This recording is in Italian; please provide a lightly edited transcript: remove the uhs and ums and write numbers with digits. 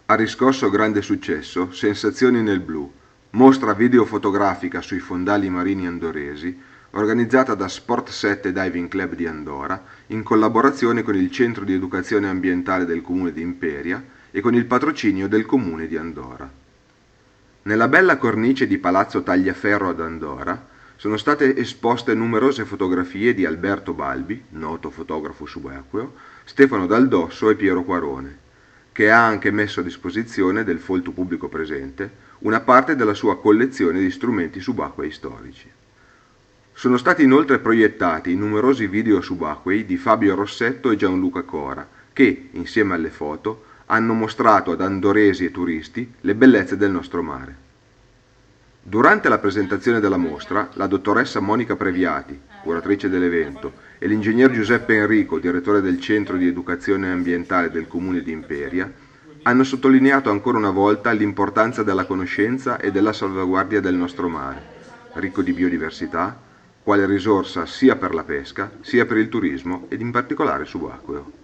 Ha riscosso grande successo Sensazioni nel blu, mostra video-fotografica sui fondali marini andorresi, organizzata da Sport 7 Diving Club di Andorra, in collaborazione con il Centro di Educazione Ambientale del Comune di Imperia e con il patrocinio del Comune di Andorra. Nella bella cornice di Palazzo Tagliaferro ad Andorra sono state esposte numerose fotografie di Alberto Balbi, noto fotografo subacqueo, Stefano Dal Dosso e Piero Quarone, che ha anche messo a disposizione del folto pubblico presente una parte della sua collezione di strumenti subacquei storici. Sono stati inoltre proiettati numerosi video subacquei di Fabio Rossetto e Gianluca Cora, che, insieme alle foto, hanno mostrato ad andoresi e turisti le bellezze del nostro mare. Durante la presentazione della mostra, la dottoressa Monica Previati, curatrice dell'evento, e l'ingegner Giuseppe Enrico, direttore del Centro di Educazione Ambientale del Comune di Imperia, hanno sottolineato ancora una volta l'importanza della conoscenza e della salvaguardia del nostro mare, ricco di biodiversità, quale risorsa sia per la pesca sia per il turismo ed in particolare subacqueo.